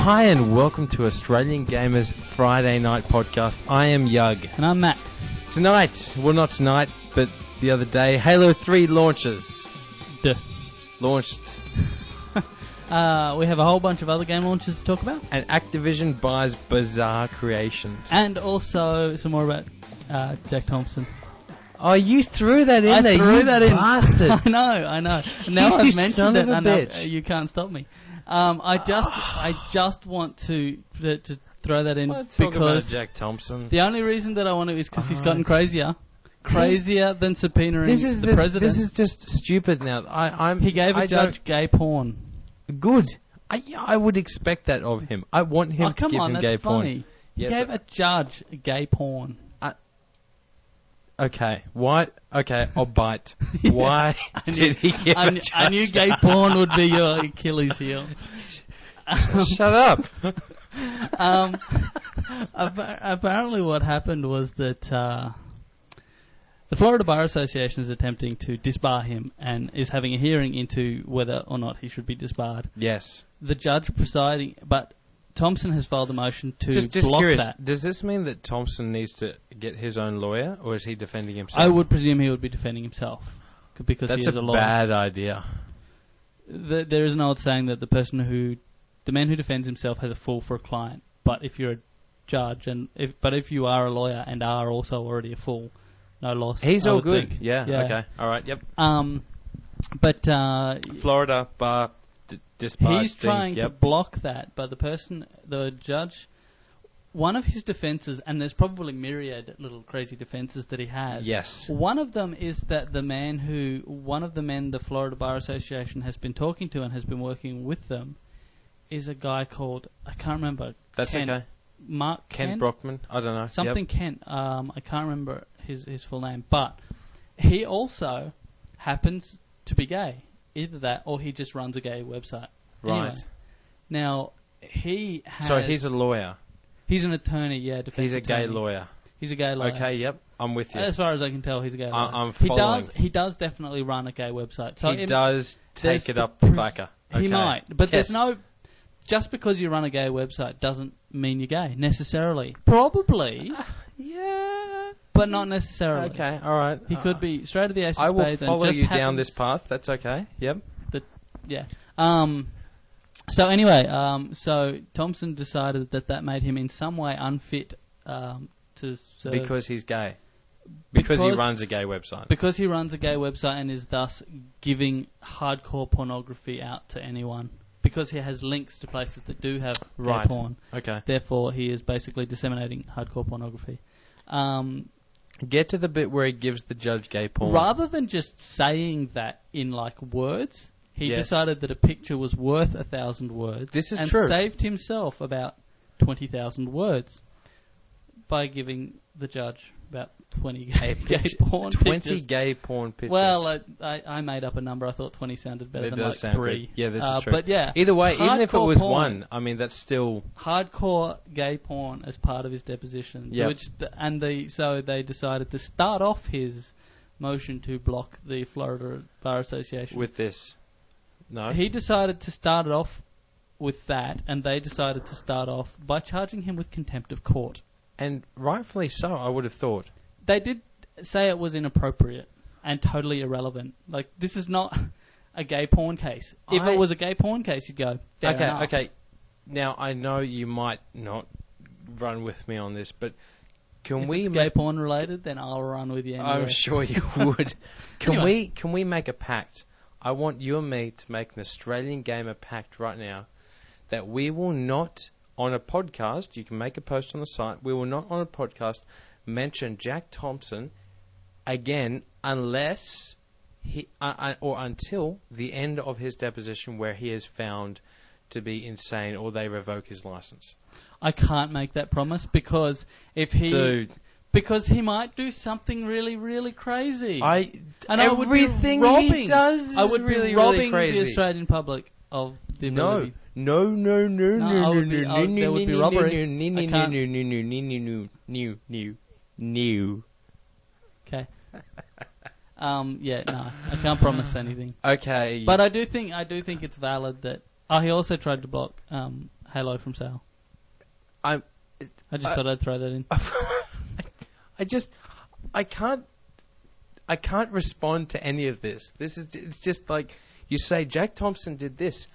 Hi and welcome to Australian Gamers Friday Night Podcast. I am Yug. And I'm Matt. Tonight, well not tonight, but the other day, Halo 3 launches. Launched. We have a whole bunch of other game launches to talk about. And Activision buys Bizarre Creations. And also some more about Jack Thompson. Oh, you threw that in there, threw you that in. bastard. I know. Now I've mentioned son it, of a and bitch. you can't stop me. I just want to throw that in Let's talk about because Jack Thompson. the only reason that I want to is because he's gotten crazier than subpoenaing the president. This is just stupid now. He gave a judge gay porn. Good. I would expect that of him. I want him to give him gay porn. He Yes, gave a judge gay porn. Okay. Why? Okay, I'll bite. Yeah. Why did he give a judge? I knew gay porn would be your Achilles heel. Shut up. Apparently what happened was that the Florida Bar Association is attempting to disbar him and is having a hearing into whether or not he should be disbarred. Yes. The judge presiding, but Thompson has filed a motion to just block curious, that. Does this mean that Thompson needs to get his own lawyer, or is he defending himself? I would presume he would be defending himself because That's he is a lawyer. bad idea. There is an old saying that the man who defends himself has a fool for a client. But if you're a judge if you are a lawyer and are also already a fool, no loss. He's I all would good. think. Yeah. Okay. All right. Yep. But Florida bar disbarred. He's trying to block that. But the judge, one of his defences, and there's probably myriad little crazy defences that he has. Yes. One of them is that one of the men the Florida Bar Association has been talking to and has been working with them is a guy called, I can't remember. That's Kent. okay. Mark Kent Brockman? I don't know. Something Yep. Kent. I can't remember his full name. But he also happens to be gay. Either that or he just runs a gay website. Right. Anyway, now, he has... So he's a lawyer. He's an attorney, yeah. He's a attorney. gay lawyer. He's a gay lawyer. Okay, yep. I'm with you. As far as I can tell, he's a gay lawyer. I'm following. He does definitely run a gay website. So he does take it up the backer. Okay. He might. But yes. there's no... Just because you run a gay website doesn't mean you're gay, necessarily. Probably. Yeah. But not necessarily. Okay, all right. He could be straight to the ace of I will spades follow and just you down this path. That's okay. Yep. Yeah. So anyway, so Thompson decided that made him in some way unfit to serve. Because he's gay. Because he runs a gay website. Because he runs a gay website and is thus giving hardcore pornography out to anyone. Because he has links to places that do have gay porn. Okay. Therefore, he is basically disseminating hardcore pornography. Get to the bit where he gives the judge gay porn. Rather than just saying that in like words, he Yes. decided that a picture was worth 1,000 words. This is and true. Saved himself about 20,000 words by giving the judge about 20 gay porn 20 pictures. gay porn pictures. Well, I made up a number. I thought 20 sounded better than like 3. Good. Yeah, this is true. But yeah, either way, even if it hardcore was porn, one, I mean, that's still... hardcore gay porn as part of his deposition. Yep. So they decided to start off his motion to block the Florida Bar Association. With this. No? He decided to start it off with that, and they decided to start off by charging him with contempt of court. And rightfully so, I would have thought. They did say it was inappropriate and totally irrelevant. Like, this is not a gay porn case. If it was a gay porn case, you'd go, fair enough. Okay. Now, I know you might not run with me on this, but If it's gay porn related, then I'll run with you anyway. I'm sure you would. Can Anyway. we make a pact? I want you and me to make an Australian Gamer pact right now that we will not, on a podcast, you can make a post on the site, we will not on a podcast mention Jack Thompson again unless or until the end of his deposition where he is found to be insane or they revoke his license. I can't make that promise because if he... Dude. Because he might do something really, really crazy. Everything he does is I would really, be robbing really crazy. the Australian public of the ability. No. There would be robbery. New. Okay. Yeah, no, I can't promise anything. Okay. But I do think it's valid that. Oh, he also tried to block Halo from Sale. I just thought I'd throw that in. I can't respond to any of this. It's just like you say Jack Thompson did this,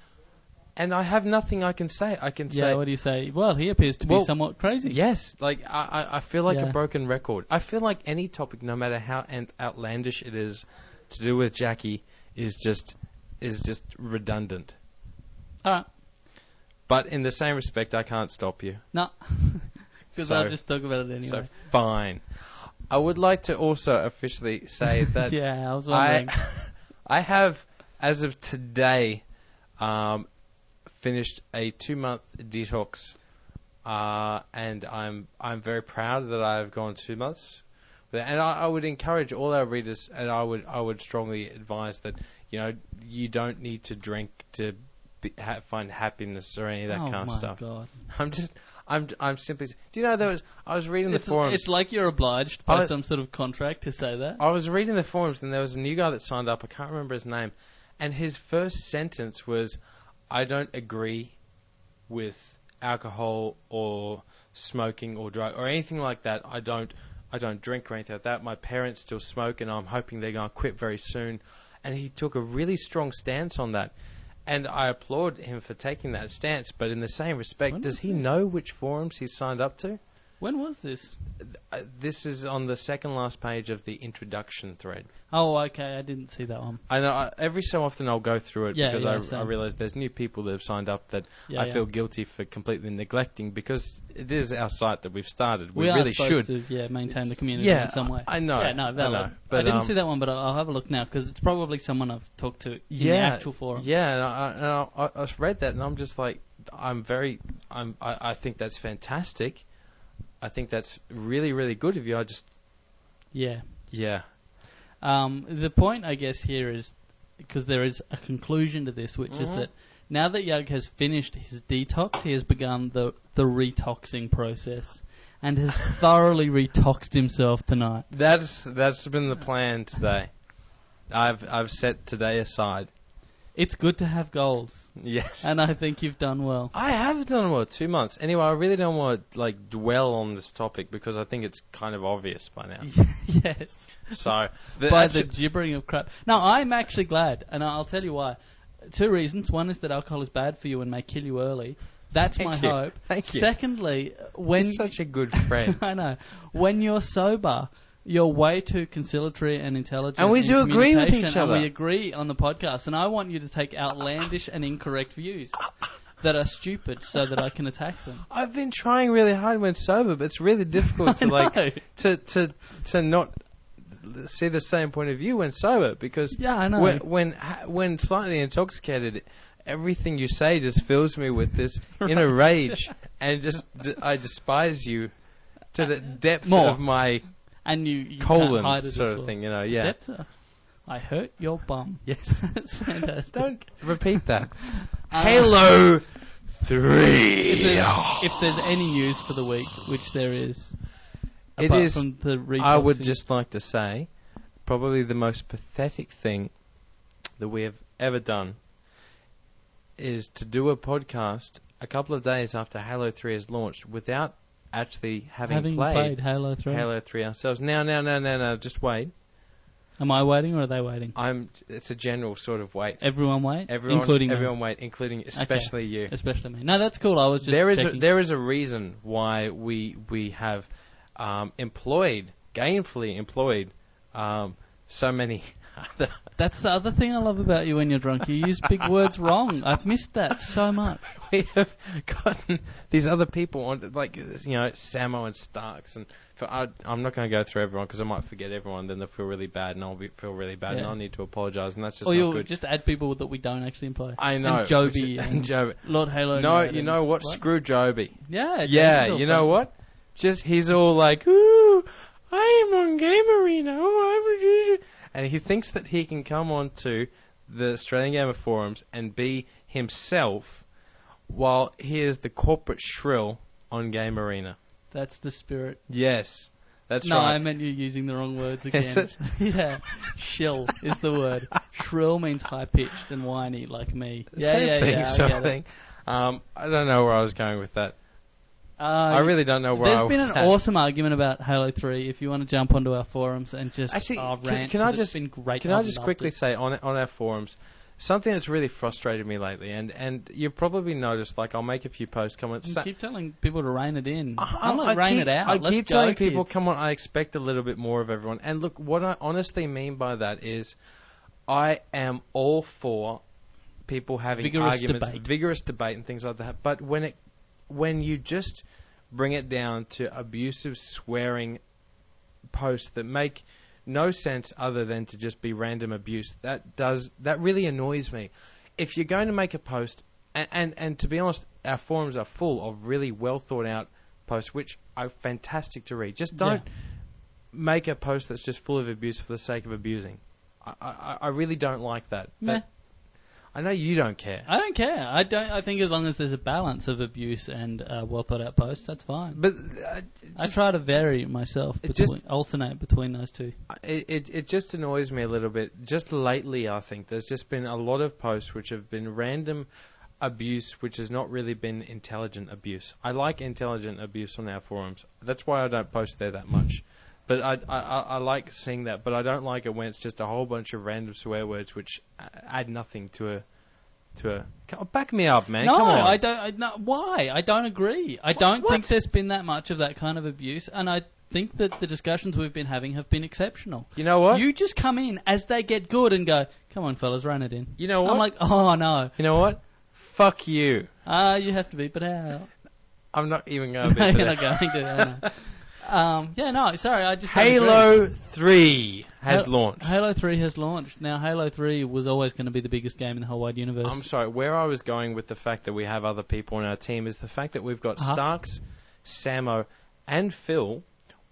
and I have nothing I can say. I can say, what do you say? Well, he appears to be somewhat crazy. Yes, like I feel like a broken record. I feel like any topic, no matter how outlandish it is, to do with Jackie is just redundant. All right. But in the same respect, I can't stop you. No, because I'll just talk about it anyway. So fine. I would like to also officially say that I was wondering. I have, as of today, finished a 2-month detox, and I'm very proud that I've gone 2 months. And I would encourage all our readers, and I would strongly advise that you don't need to drink to find happiness or any of that kind of stuff. Oh my God! I'm simply. Do you know I was reading the forums. It's like you're obliged by some sort of contract to say that. I was reading the forums and there was a new guy that signed up. I can't remember his name, and his first sentence was, "I don't agree with alcohol or smoking or drug or anything like that. I don't drink or anything like that. My parents still smoke, and I'm hoping they're going to quit very soon." And he took a really strong stance on that. And I applaud him for taking that stance, but in the same respect, does he know which forums he's signed up to? When was this? This is on the second last page of the introduction thread. Oh, okay, I didn't see that one. I know. Every so often I'll go through it because I realise there's new people that have signed up that I feel guilty for completely neglecting because it is our site that we've started. We really should. To, maintain the community in some way. I know. Yeah, no, valid. I know. But I didn't see that one, but I'll have a look now because it's probably someone I've talked to in the actual forum. Yeah, and I read that and I'm just like, I think that's fantastic. I think that's really, really good of you. Yeah. The point, I guess, here is because there is a conclusion to this, which is that now that Yug has finished his detox, he has begun the retoxing process and has thoroughly retoxed himself tonight. That's been the plan today. I've set today aside. It's good to have goals. Yes. And I think you've done well. I have done well, 2 months. Anyway, I really don't want to dwell on this topic because I think it's kind of obvious by now. Yes. So the gibbering of crap. No, I'm actually glad, and I'll tell you why. 2 reasons. One is that alcohol is bad for you and may kill you early. That's my hope. Thank you. Secondly, you're such a good friend. I know. When you're sober, you're way too conciliatory and intelligent. And we do agree with each other. And we agree on the podcast. And I want you to take outlandish and incorrect views that are stupid so that I can attack them. I've been trying really hard when sober, but it's really difficult to not see the same point of view when sober because I know. When slightly intoxicated, everything you say just fills me with this inner rage and I despise you to the depth of my and you colon can't hide it sort of thing, I hurt your bum. Yes. That's fantastic. Don't repeat that. Halo 3. If there's any news for the week, which there is, it is. From the retoxing, I would just like to say, probably the most pathetic thing that we have ever done is to do a podcast a couple of days after Halo 3 is launched without actually having played Halo 3. Halo 3 ourselves. No, just wait. Am I waiting or are they waiting? It's a general sort of wait. Everyone wait? Everyone wait, including especially you. Especially me. No, that's cool. I was just There is a reason why we have gainfully employed so many other... That's the other thing I love about you when you're drunk. You use big words wrong. I've missed that so much. We have gotten these other people on, Samo and Starks. And I'm not going to go through everyone because I might forget everyone. Then they'll feel really bad, and I'll feel really bad, and I'll need to apologise. And that's just not good. Or you'll just add people that we don't actually employ. I know. And Joby and Joby. Lord Halo. No, you know what? Screw Joby. Yeah. You know what? He's all like, ooh, I am on Game Arena. Oh, and he thinks that he can come on to the Australian Gamer forums and be himself while he is the corporate shrill on Game Arena. That's the spirit. Yes, that's right. No, I meant you using the wrong words again. Is it? Yeah, shill is the word. Shrill means high-pitched and whiny like me. Same thing. I don't know where I was going with that. I really don't know where I was. There's been an awesome argument about Halo 3. If you want to jump onto our forums and just rant, can I just it's been great. Can I just quickly say on our forums, something that's really frustrated me lately, and you've probably noticed, like, I'll make a few posts, comments. You keep telling people to rein it in. I rein it out. I Let's keep go, telling people, kids. come on, I expect a little bit more of everyone. And look, what I honestly mean by that is I am all for people having vigorous debate and things like that. But when you just bring it down to abusive, swearing posts that make no sense other than to just be random abuse, that really annoys me. If you're going to make a post, and to be honest, our forums are full of really well thought out posts which are fantastic to read. Just don't make a post that's just full of abuse for the sake of abusing. I really don't like that. I know you don't care. I don't care. I think as long as there's a balance of abuse and well thought out posts, that's fine. But I try to vary myself, alternate between those two. It just annoys me a little bit. Just lately, I think there's just been a lot of posts which have been random abuse, which has not really been intelligent abuse. I like intelligent abuse on our forums. That's why I don't post there that much. But I like seeing that, but I don't like it when it's just a whole bunch of random swear words which add nothing to a. Back me up, man. No, Come on. I don't. Why? I don't agree. I don't think there's been that much of that kind of abuse, and I think that the discussions we've been having have been exceptional. You know what? You just come in as they get good and go, "Come on, fellas, run it in." You know what? I'm like, "Oh no." You know what? Fuck you. You have to beep it out. I'm not even going to beep it out. You're not going to. Sorry, I just Halo 3 has launched. Halo 3 has launched. Now, Halo 3 was always going to be the biggest game in the whole wide universe. I'm sorry, where I was going with the fact that we have other people on our team is the fact that we've got Starks, Samo, and Phil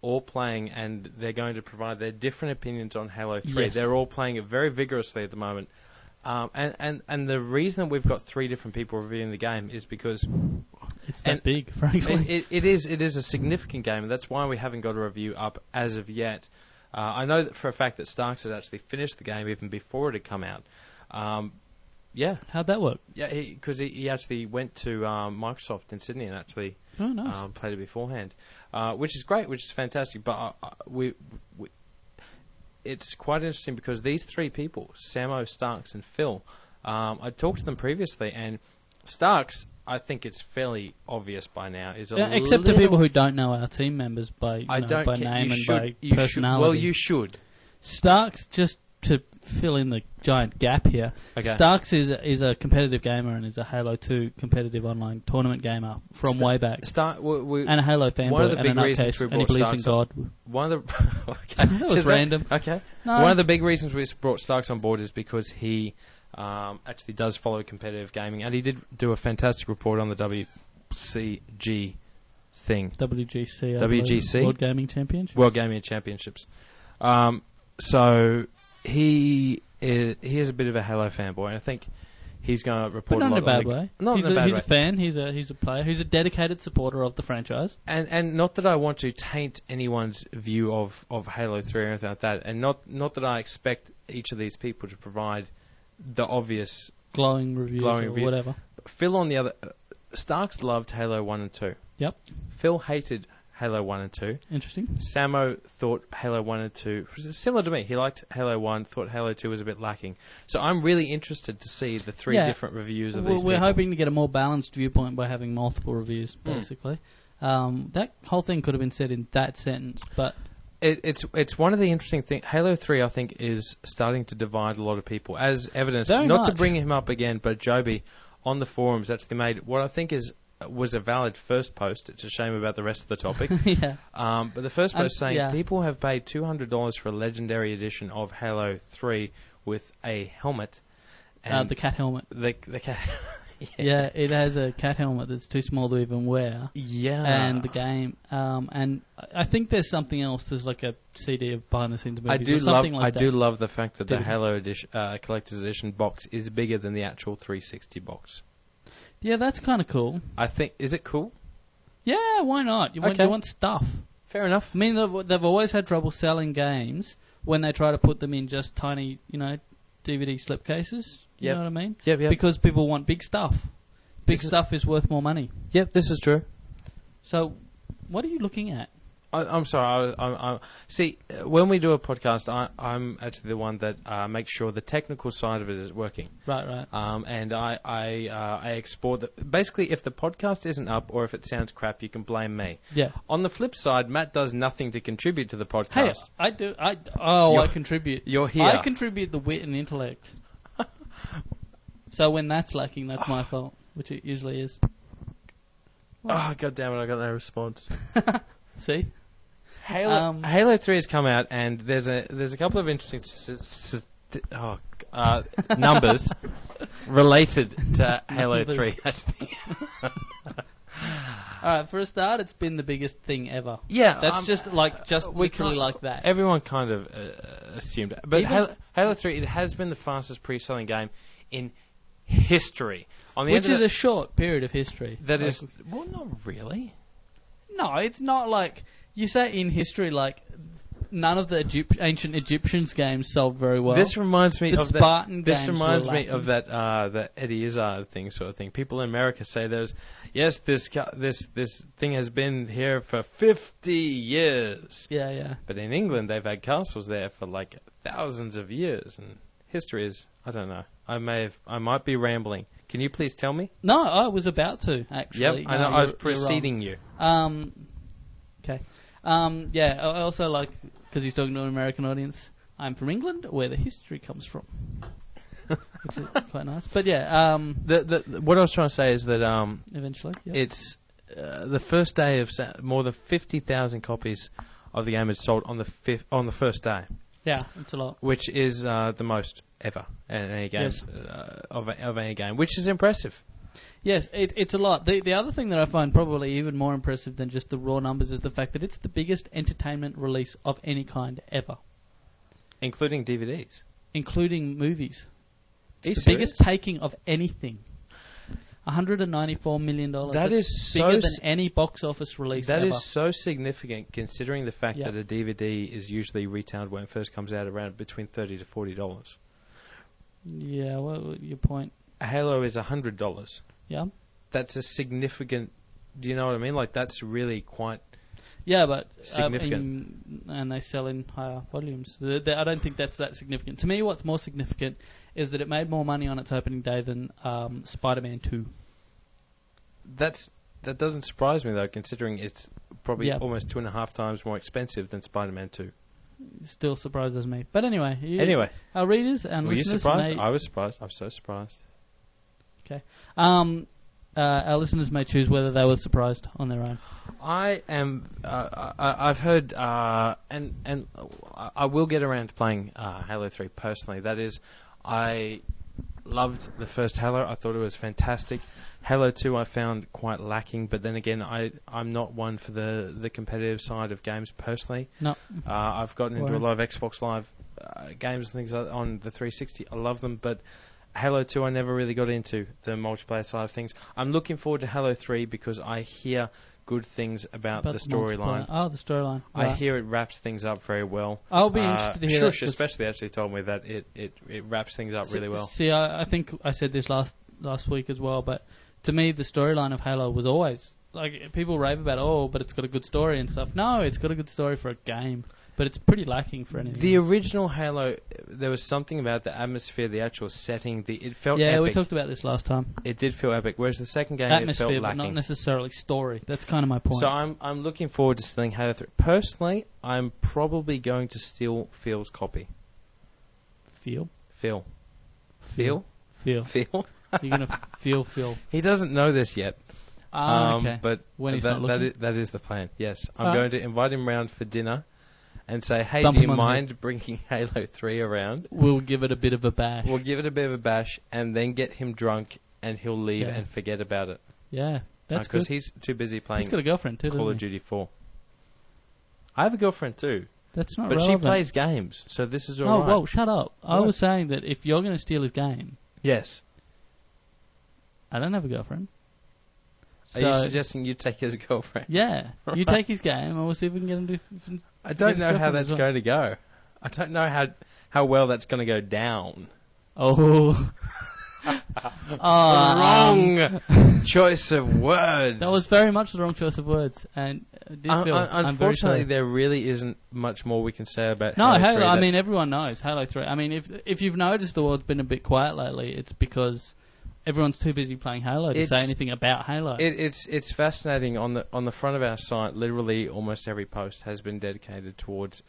all playing, and they're going to provide their different opinions on Halo 3. Yes. They're all playing it very vigorously at the moment. And the reason that we've got 3 different people reviewing the game is because it's that big, frankly. It is a significant game, and that's why we haven't got a review up as of yet. I know that for a fact that Starks had actually finished the game even before it had come out. How'd that work? Yeah, because he actually went to Microsoft in Sydney and actually played it beforehand, which is great, which is fantastic. But it's quite interesting because these 3 people, Samo, Starks, and Phil, I talked to them previously, and Starks, I think it's fairly obvious by now, is except to people who don't know our team members by name and by personality. Well, you should. Starks, just to fill in the giant gap here, Starks is a competitive gamer and is a Halo 2 competitive online tournament gamer from way back. And a Halo fanboy. One of the big reasons we brought Starks God. One of the that was random. Okay. No. One of the big reasons we brought Starks on board is because he actually does follow competitive gaming, and he did do a fantastic report on the WCG thing. WGC. World Gaming Championships. World Gaming Championships. So he is a bit of a Halo fanboy, and I think he's going to report but a lot. Not in a bad way. Not in a bad way. He's a fan. He's a player. He's a dedicated supporter of the franchise. And not that I want to taint anyone's view of Halo 3 or anything like that, and not that I expect each of these people to provide the obvious glowing reviews or whatever. Phil, on the other, Starks loved Halo 1 and 2. Yep. Phil hated Halo 1 and 2. Interesting. Samo thought Halo 1 and 2 was similar to me. He liked Halo 1, thought Halo 2 was a bit lacking. So I'm really interested to see the 3 different reviews of these people. We're hoping to get a more balanced viewpoint by having multiple reviews, basically. That whole thing could have been said in that sentence, but It's one of the interesting things. Halo 3, I think, is starting to divide a lot of people. As evidence, to bring him up again, but Joby on the forums actually made what I think was a valid first post. It's a shame about the rest of the topic. But the first post saying people have paid $200 for a legendary edition of Halo 3 with a helmet. And the cat helmet. The cat. Yeah, it has a cat helmet that's too small to even wear. Yeah. And the game. And I think there's something else. There's like a CD of behind-the-scenes movies I do love the fact that the Halo edition, Collector's Edition box is bigger than the actual 360 box. Yeah, that's kind of cool. I think... Is it cool? Yeah, why not? You want stuff. Fair enough. I mean, they've always had trouble selling games when they try to put them in just tiny, DVD slipcases. You know what I mean? Yep. Because people want big stuff. big stuff is worth more money. Yep, this is true. So, what are you looking at? I'm sorry. See, when we do a podcast, I'm actually the one that makes sure the technical side of it is working. Right. And I export basically, if the podcast isn't up or if it sounds crap, you can blame me. Yeah. On the flip side, Matt does nothing to contribute to the Hey, podcast. I do. I contribute. You're here. I contribute the wit and intellect. So when that's lacking, that's my fault, which it usually is. Oh, God damn it, I got no response. See? Halo 3 has come out, and there's a couple of interesting numbers related to Halo 3, actually. Alright, for a start, it's been the biggest thing ever. Yeah. That's literally like that. Everyone kind of assumed it. But Halo 3, it has been the fastest pre-selling game in history. Which is a short period of history. That is... Well, not really. No, it's not like... You say in history, like, none of the ancient Egyptians games sold very well. This reminds me the of Spartan that. This games reminds were me lacking. of that Eddie Izzard thing, sort of thing. People in America say this thing has been here for 50 years. Yeah. But in England, they've had castles there for like thousands of years, and history is, I don't know. I might be rambling. Can you please tell me? No, I was about to, actually. Yep, I know. I was preceding you. Okay. I also like, because he's talking to an American audience, I'm from England, where the history comes from. Which is quite nice. But yeah. What I was trying to say is that eventually, yep. It's the first day of more than 50,000 copies of the game is sold on the first day. Yeah, it's a lot. Which is the most ever in any game, yes. of any game, which is impressive. Yes, it's a lot. The other thing that I find probably even more impressive than just the raw numbers is the fact that it's the biggest entertainment release of any kind ever. Including DVDs. Including movies. It's the biggest taking of anything. $194 million. That is bigger than any box office release That ever. is so significant considering the fact Yep. that a DVD is usually retailed when it first comes out around between $30 to $40. Yeah, what your point? A Halo is $100. Yeah. That's a significant... Do you know what I mean? Like, that's really quite... Yeah, but significant. And they sell in higher volumes. I don't think that's that significant. To me, what's more significant is that it made more money on its opening day than Spider-Man 2. That doesn't surprise me, though, considering it's probably almost 2.5 times more expensive than Spider-Man 2. Still surprises me. But anyway. Our readers and Were you listeners... surprised? I was surprised. I'm so surprised. Okay. Our listeners may choose whether they were surprised on their own. I am. I've heard, and I will get around to playing Halo 3 personally. That is, I loved the first Halo. I thought it was fantastic. Halo 2 I found quite lacking, but then again, I'm not one for the competitive side of games personally. No. I've gotten into a lot of Xbox Live games and things on the 360. I love them, but Halo 2 I never really got into the multiplayer side of things. I'm looking forward to Halo 3 because I hear good things about the storyline. Oh, the storyline. Right. I hear it wraps things up very well. I'll be interested to hear Shush that. especially actually told me that it wraps things up really well. See, I think I said this last week as well, but to me the storyline of Halo was always, like, people rave about, but it's got a good story and stuff. No, it's got a good story for a game. But it's pretty lacking for anything. The original Halo, there was something about the atmosphere, the actual setting. It felt epic. Yeah, we talked about this last time. It did feel epic, whereas the second game atmosphere, it felt but lacking. not necessarily story. That's kind of my point. So I'm looking forward to stealing Halo 3. Personally, I'm probably going to steal Phil's copy. Phil? Phil. Phil? Phil? You're going to feel Phil. He doesn't know this yet. Okay. But when he's not looking? that is the plan, yes. I'm going to invite him round for dinner and say, hey, Dump do you him on mind bringing Halo 3 around? We'll give it a bit of a bash. We'll give it a bit of a bash and then get him drunk and he'll leave and forget about it. Yeah, that's good. Because he's too busy playing He's got a girlfriend too, Call of Duty 4. I have a girlfriend too. That's not but relevant. She plays games, so this is all right. Oh, whoa, shut up. What? I was saying that if you're going to steal his game... Yes. I don't have a girlfriend. Are you suggesting you take his girlfriend? Yeah. Right. You take his game and we'll see if we can get him to... I don't know how that's going to go. I don't know how well that's going to go down. Oh. Wrong choice of words. That was very much the wrong choice of words, and unfortunately, there really isn't much more we can say about No, Halo 3. I mean, everyone knows Halo 3. I mean, if you've noticed the world's been a bit quiet lately, it's because everyone's too busy playing Halo to say anything about Halo. It's fascinating. On the front of our site, literally almost every post has been dedicated towards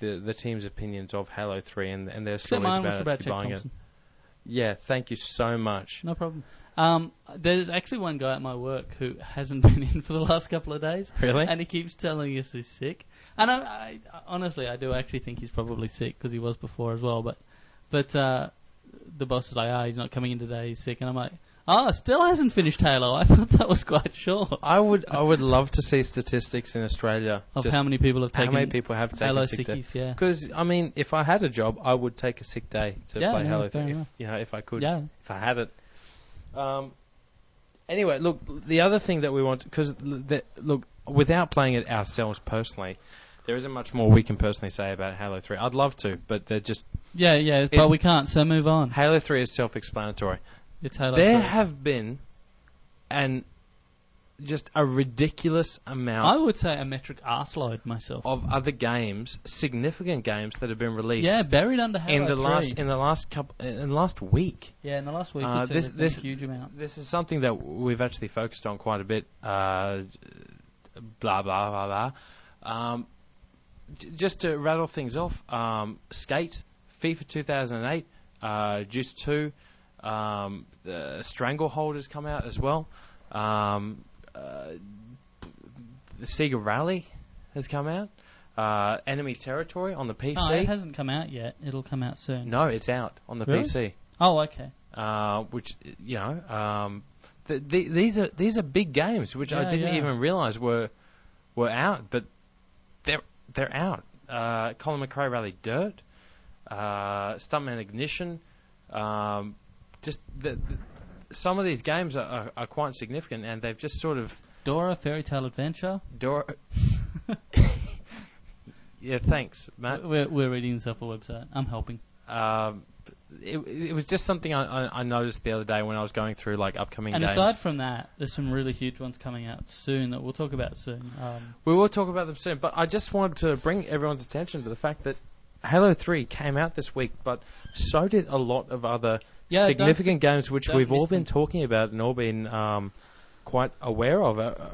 the team's opinions of Halo 3 and their stories about actually buying it. Yeah, thank you so much. No problem. There's actually one guy at my work who hasn't been in for the last couple of days. Really? And he keeps telling us he's sick. And I honestly, I do actually think he's probably sick because he was before as well. But the boss is like, he's not coming in today, he's sick. And I'm like, still hasn't finished Halo. I thought that was quite short. I would love to see statistics in Australia of how many people have taken Halo sick sickies, day. Because, I mean, if I had a job, I would take a sick day to play Halo 3. If I could. Yeah. If I had it. Anyway, look, the other thing that we want... Because, look, without playing it ourselves personally, there isn't much more we can personally say about Halo 3. I'd love to, but they're just... Yeah, but we can't, so move on. Halo 3 is self-explanatory. It's Halo there 3. have been just a ridiculous amount... I would say a metric arseload myself. ...of other games, significant games that have been released... Yeah, buried under Halo 3. In the last week. Yeah, in the last week or two, there's been a huge amount. This is something that we've actually focused on quite a bit. Blah, blah, blah, blah. Just to rattle things off, Skate, FIFA 2008, Juice 2, the Stranglehold has come out as well. The Sega Rally has come out. Enemy Territory on the PC. No, it hasn't come out yet. It'll come out soon. No, it's out on the really? PC. Oh, okay. Which, these are big games, which I didn't even realise were out, but they're out. Colin McRae Rally Dirt, Stuntman Ignition. Some of these games are quite significant, and they've just sort of... Dora, Fairy Tale Adventure. Yeah, thanks, Matt. We're reading this off a website. I'm helping. It was just something I noticed the other day when I was going through upcoming games. And aside from that, there's some really huge ones coming out soon that we'll talk about soon. We will talk about them soon, but I just wanted to bring everyone's attention to the fact that Halo 3 came out this week, but so did a lot of other significant games which we've all been talking about and all been quite aware of.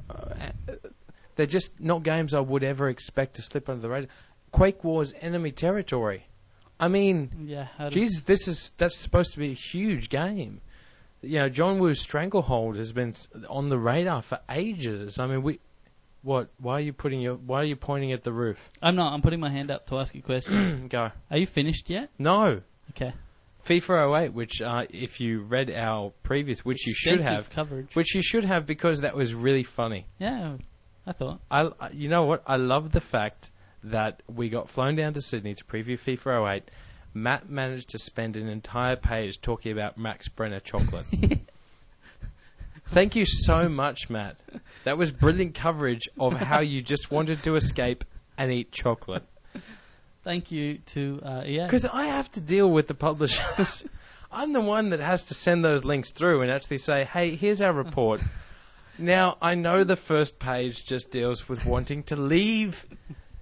They're just not games I would ever expect to slip under the radar. Quake Wars Enemy Territory. I mean, Jesus, that's supposed to be a huge game. John Woo's Stranglehold has been on the radar for ages. I mean, what? Why are you pointing at the roof? I'm not. I'm putting my hand up to ask you a question. Go. Are you finished yet? No. Okay. FIFA 08, which if you read our previous, which you should have, because that was really funny. Yeah, I thought. You know what? I love the fact that we got flown down to Sydney to preview FIFA 08. Matt managed to spend an entire page talking about Max Brenner chocolate. Thank you so much, Matt. That was brilliant coverage of how you just wanted to escape and eat chocolate. Thank you to EA. Because I have to deal with the publishers. I'm the one that has to send those links through and actually say, hey, here's our report. Now, I know the first page just deals with wanting to leave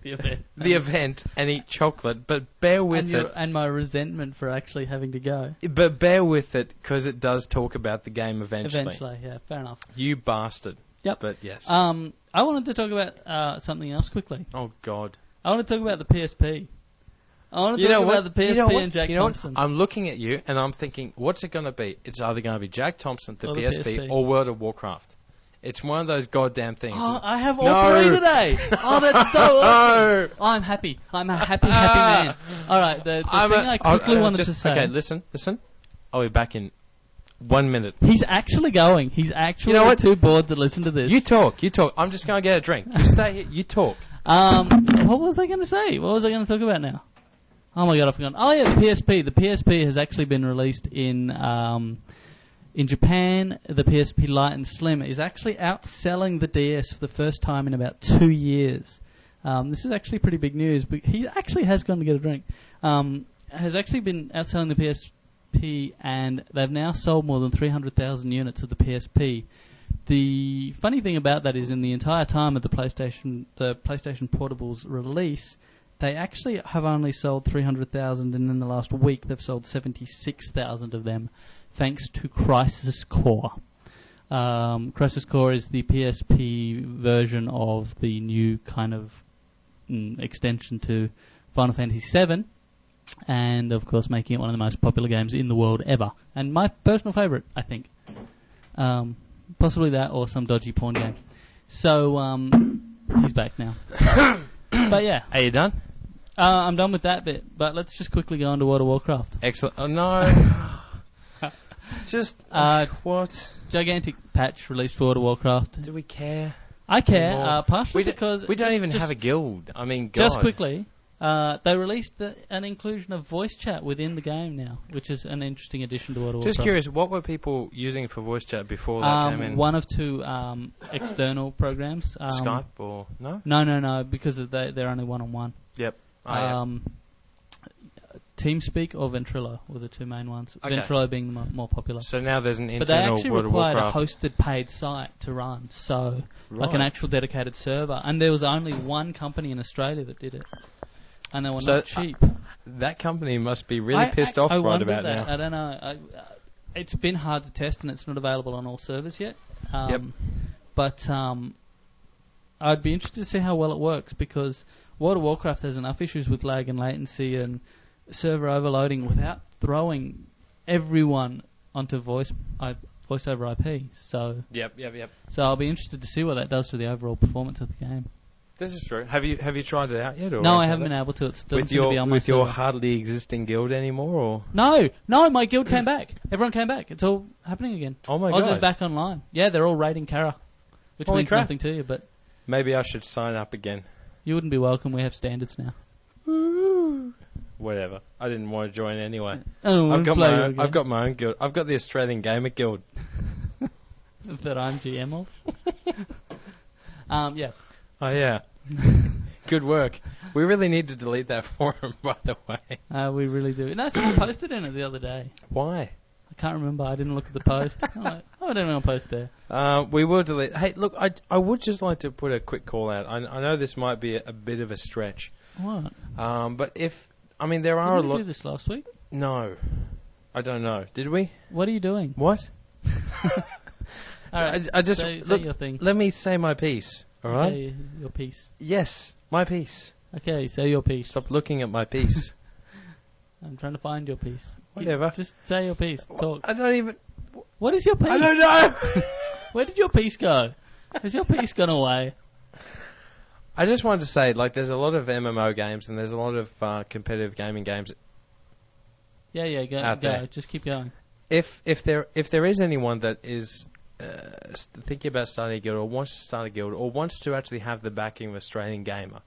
the event and eat chocolate, but bear with it. And my resentment for actually having to go. But bear with it, because it does talk about the game eventually. Eventually, yeah, fair enough. You bastard. Yep. But yes. I wanted to talk about something else quickly. Oh, God. I want to talk about the PSP. I want to talk about the PSP and Jack Thompson. I'm looking at you and I'm thinking, what's it going to be? It's either going to be Jack Thompson, the PSP, or World of Warcraft. It's one of those goddamn things. Oh, I have all three today. Oh, that's so awesome. Oh, I'm happy. I'm a happy man. All right, the thing I quickly wanted to say. Okay, listen. I'll be back in 1 minute. He's actually going. He's actually too bored to listen to this. You talk. I'm just going to get a drink. You stay here. You talk. What was I going to say? What was I going to talk about now? Oh my god, I've forgotten. Oh yeah, the PSP. The PSP has actually been released in Japan. The PSP Lite and Slim is actually outselling the DS for the first time in about 2 years. This is actually pretty big news, but he actually has gone to get a drink. Has actually been outselling the PSP, and they've now sold more than 300,000 units of the PSP. The funny thing about that is, in the entire time of the PlayStation Portable's release, they actually have only sold 300,000, and in the last week they've sold 76,000 of them, thanks to Crisis Core. Crisis Core is the PSP version of the new kind of extension to Final Fantasy VII, and of course making it one of the most popular games in the world ever, and my personal favourite, I think. Possibly that or some dodgy porn game. So, he's back now. But yeah. Are you done? I'm done with that bit, but let's just quickly go on to World of Warcraft. Excellent. Oh, no. Just, what? Gigantic patch released for World of Warcraft. Do we care? I care, partially because... We don't even have a guild. I mean, God. Just quickly, they released an inclusion of voice chat within the game now, which is an interesting addition to World of Warcraft. Just curious, what were people using for voice chat before that came in? One of two external programs. Skype or... No? No, because they're only one-on-one. Yep. TeamSpeak or Ventrilo were the two main ones. Okay. Ventrilo being the more popular. So now there's an internal But they actually World required of Warcraft. a hosted paid site to run, so like an actual dedicated server. And there was only one company in Australia that did it, and they were not cheap. That company must be really pissed off right about that. now. I don't know. It's been hard to test, and it's not available on all servers yet. But I'd be interested to see how well it works, because World of Warcraft has enough issues with lag and latency and server overloading without throwing everyone onto voice over IP. So Yep. So I'll be interested to see what that does to the overall performance of the game. This is true. Have you tried it out yet? Or no, I haven't been able to. It doesn't seem to be on my server. With your hardly existing guild anymore, or no, my guild came back. Everyone came back. It's all happening again. Oh my Oz God! is back online. Yeah, they're all raiding Kara, which means nothing to you. But maybe I should sign up again. You wouldn't be welcome. We have standards now. Whatever. I didn't want to join anyway. I've got my own guild. I've got the Australian Gamer Guild. That I'm GM of. Yeah. Oh yeah. Good work. We really need to delete that forum, by the way. We really do. No, someone posted in it the other day. Why? I can't remember. I didn't look at the post. I'm like, I don't know, post there. We will delete. Hey, look, I would just like to put a quick call out. I know this might be a bit of a stretch. What? But there are a lot. Did we do this last week? No, I don't know. Did we? What are you doing? What? All right. I just say your thing. Let me say my piece. All right. Okay, your piece. Yes, my piece. Okay, say your piece. Stop looking at my piece. I'm trying to find your piece. Whatever. Just say your piece. Talk. I don't even... What is your piece? I don't know! Where did your piece go? Has your piece gone away? I just wanted to say, there's a lot of MMO games and there's a lot of competitive gaming games. Yeah, go. There. Just keep going. If there is anyone that is thinking about starting a guild or wants to start a guild or wants to actually have the backing of an Australian gamer,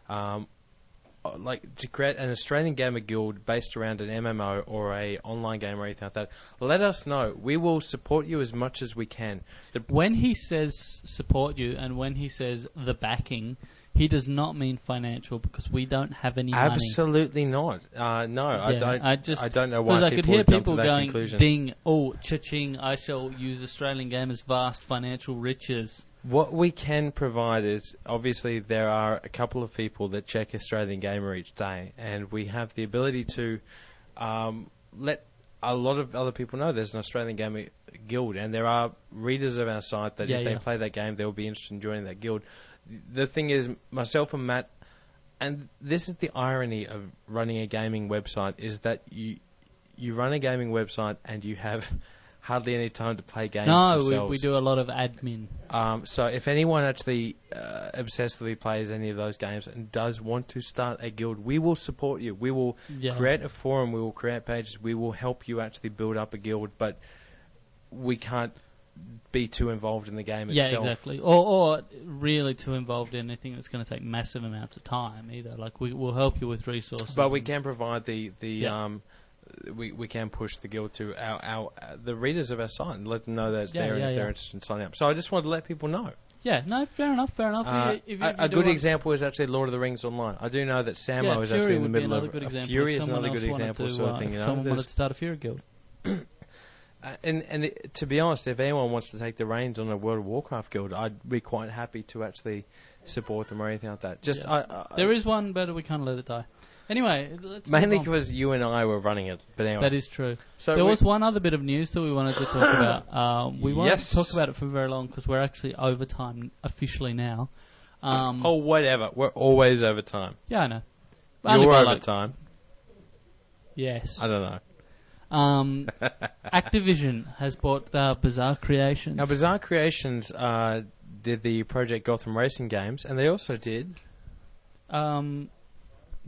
to create an Australian gamer guild based around an MMO or a online game or anything like that, let us know. We will support you as much as we can. When he says support you and when he says the backing, he does not mean financial, because we don't have any money. Absolutely not. No, yeah, I don't know why people I could hear jump people to that going, conclusion. ding, oh, cha-ching, I shall use Australian gamers' vast financial riches. What we can provide is, obviously, there are a couple of people that check Australian Gamer each day, and we have the ability to let a lot of other people know there's an Australian Gamer Guild, and there are readers of our site that if they play that game, they'll be interested in joining that guild. The thing is, myself and Matt, and this is the irony of running a gaming website, is that you run a gaming website and you have hardly any time to play games themselves. No, we do a lot of admin. So if anyone actually obsessively plays any of those games and does want to start a guild, we will support you. We will create a forum, we will create pages, we will help you actually build up a guild, but we can't be too involved in the game itself. Yeah, exactly. Or really too involved in anything that's going to take massive amounts of time either. We'll help you with resources. But we can provide we can push the guild to the readers of our site and let them know that it's there and if they're interested in signing up. So I just wanted to let people know. Yeah, no, fair enough. A good example is actually Lord of the Rings Online. I do know that Samo is actually in the middle of Fury is another good example sort of thing. You know, someone wanted to start a Fury guild. To be honest, if anyone wants to take the reins on a World of Warcraft guild, I'd be quite happy to actually support them or anything like that. Just there is one, but we can't let it die. Anyway, let's mainly because you and I were running it. But anyway, that is true. So there was one other bit of news that we wanted to talk about. We won't Yes. talk about it for very long because we're actually overtime officially now. Whatever. We're always over time. Yeah, I know. You're over time. Yes. I don't know. Activision has bought Bizarre Creations. Now, Bizarre Creations did the Project Gotham Racing games, and they also did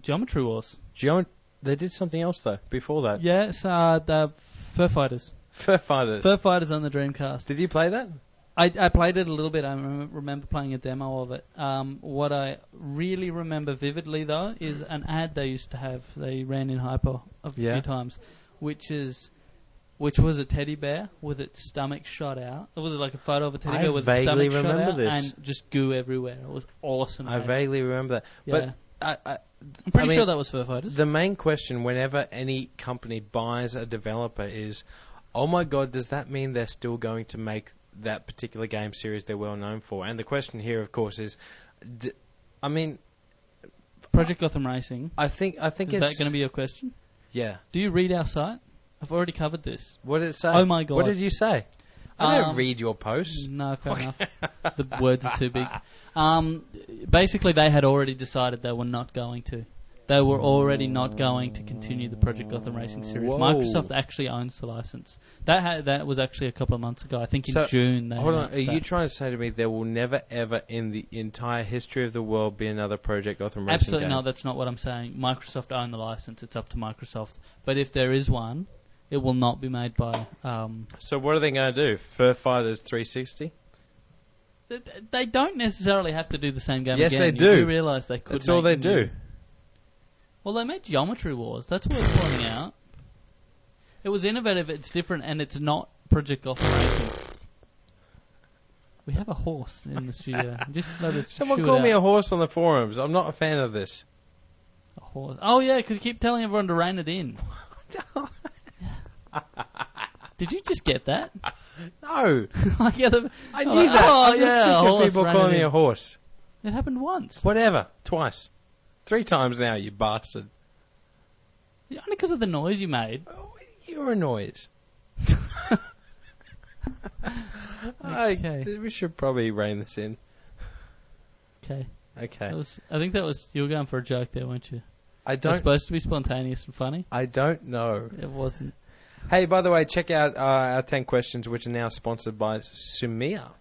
Geometry Wars. They did something else though before that. Yes, the Fur Fighters. Fur Fighters. Fur Fighters on the Dreamcast. Did you play that? I played it a little bit. I remember playing a demo of it. What I really remember vividly though is an ad they used to have. They ran in Hyper a few times, which was a teddy bear with its stomach shot out. It was like a photo of a teddy bear with its stomach shot out and just goo everywhere. It was awesome. I vaguely remember that. Yeah. But I'm pretty sure that was Fur Fighters. The main question whenever any company buys a developer is, oh my god, does that mean they're still going to make that particular game series they're well known for? And the question here, of course, is, Project Gotham Racing. I think is that going to be your question? Yeah. Do you read our site? I've already covered this. What did it say? Oh my god. What did you say? I don't read your posts. No, fair enough. The words are too big. Basically, they had already decided they were not going to. They were already not going to continue the Project Gotham Racing series. Whoa. Microsoft actually owns the license. That was actually a couple of months ago. I think in June. Hold on. Are you trying to say to me there will never, ever in the entire history of the world be another Project Gotham Racing Absolutely game? not. That's not what I'm saying. Microsoft own the license. It's up to Microsoft. But if there is one, it will not be made by... So what are they going to do? Fur Fighters 360? They don't necessarily have to do the same game yes, again. Yes, they do. You do realise they could. That's all they do. Well, they made Geometry Wars. That's worth pointing out. It was innovative, it's different, and it's not Project Gotham Racing. We have a horse in the studio. Just let us Someone called me a horse on the forums. I'm not a fan of this. A horse? Oh, yeah, because you keep telling everyone to rein it in. Did you just get that? No. I knew that. Oh, I'm just yeah, sick a of horse people ran calling it me in. a horse. It happened once. Whatever. Twice. 3 times now, you bastard. Only because of the noise you made. Oh, you're a noise. Okay. We should probably rein this in. Okay. Okay. I think you were going for a joke there, weren't you? I It was don't. supposed to be spontaneous and funny. I don't know. It wasn't. Hey, by the way, check out our 10 questions, which are now sponsored by Sumia.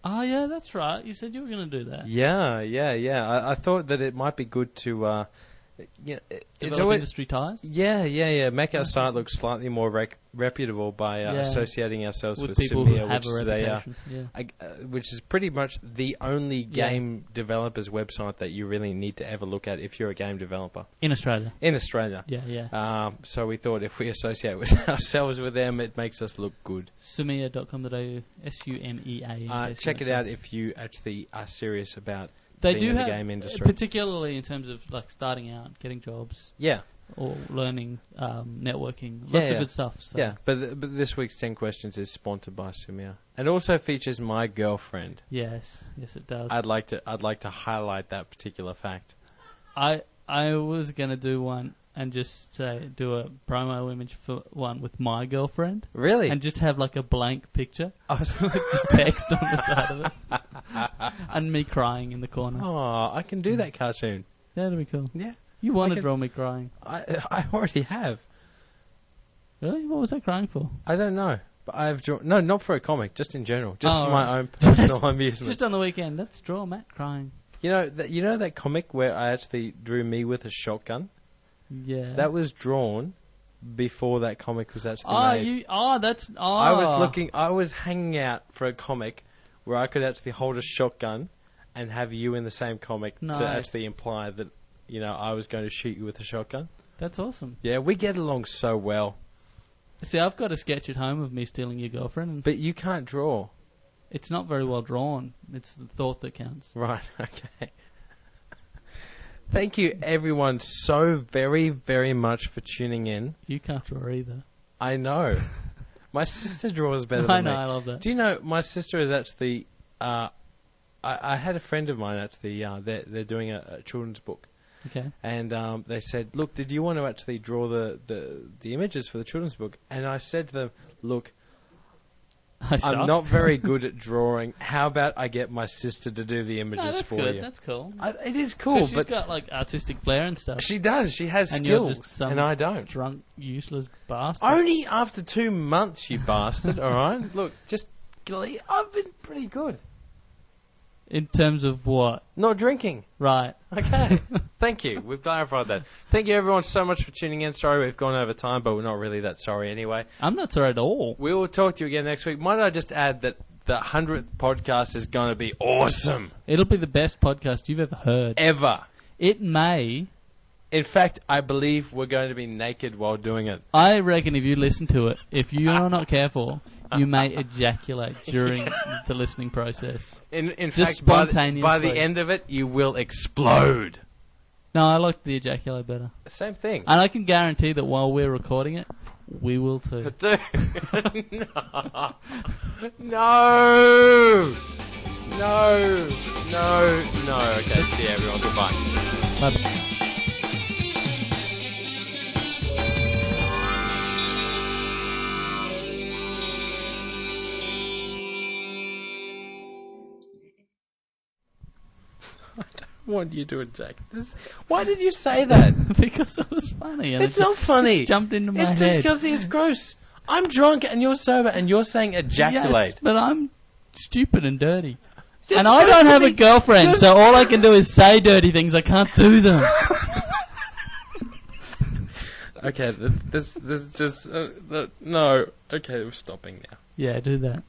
Oh, yeah, that's right. You said you were going to do that. Yeah. I thought that it might be good to... Develop industry ties? Yeah. Make our site look slightly more reputable by associating ourselves with people Sumia, who have a reputation. which is pretty much the only game developer's website that you really need to ever look at if you're a game developer. In Australia. In Australia. Yeah. So we thought if we associate ourselves with them, it makes us look good. Sumia.com.au. SUMEA. Check it out if you actually are serious about They being do in have, the game industry. particularly in terms of like starting out, getting jobs. Yeah. Or learning, networking. Lots of good stuff. So. Yeah, but this week's 10 questions is sponsored by Sumia. And also features my girlfriend. Yes, it does. I'd like to highlight that particular fact. I was going to do one and just do a promo image for one with my girlfriend. Really? And just have like a blank picture. Oh, just text on the side of it. And me crying in the corner. Oh, I can do that cartoon. That'd be cool. Yeah. You want to draw me crying. I already have. Really? What was I crying for? I don't know. But I've drawn... No, not for a comic. Just in general. Just for my own personal amusement. Just on the weekend. Let's draw Matt crying. You know that comic where I actually drew me with a shotgun? Yeah. That was drawn before that comic was actually made. I was hanging out for a comic where I could actually hold a shotgun and have you in the same comic to actually imply that, I was going to shoot you with a shotgun. That's awesome. Yeah, we get along so well. See, I've got a sketch at home of me stealing your girlfriend. But you can't draw. It's not very well drawn. It's the thought that counts. Right, okay. Thank you, everyone, so very, very much for tuning in. You can't draw either. I know. My sister draws better than I know, me. I love that. Do you know, my sister is actually... I had a friend of mine actually, they're doing a children's book. Okay. And they said, look, did you want to actually draw the images for the children's book? And I said to them, look, I'm not very good at drawing. How about I get my sister to do the images that's for good. you? That's cool. It is cool, She's but got like artistic flair and stuff. she does. She has And you're skills, just some and I don't. Drunk, useless bastard. Only after 2 months, you bastard, all right? Look, I've been pretty good. In terms of what? Not drinking. Right. Okay. Thank you. We've clarified that. Thank you, everyone, so much for tuning in. Sorry we've gone over time, but we're not really that sorry anyway. I'm not sorry at all. We will talk to you again next week. Might I just add that the 100th podcast is going to be awesome. It'll be the best podcast you've ever heard. Ever. It may. In fact, I believe we're going to be naked while doing it. I reckon if you listen to it, if you're not careful, you may ejaculate during the listening process. In Just fact, by the spontaneously. end of it, you will explode. No, I like the ejaculate better. Same thing. And I can guarantee that while we're recording it, we will too. Dude. No. No. No. No. No. Okay, see you, everyone. Goodbye. Bye-bye. Want you to eject this? Why did you say that? Because it was funny. And It's not funny. Jumped into my It's head. disgusting. It's gross. I'm drunk and you're sober and you're saying ejaculate. Yes, but I'm stupid and dirty. Just And I don't have a girlfriend, just- so all I can do is say dirty things. I can't do them. Okay, this just no. Okay, we're stopping now. Yeah, do that.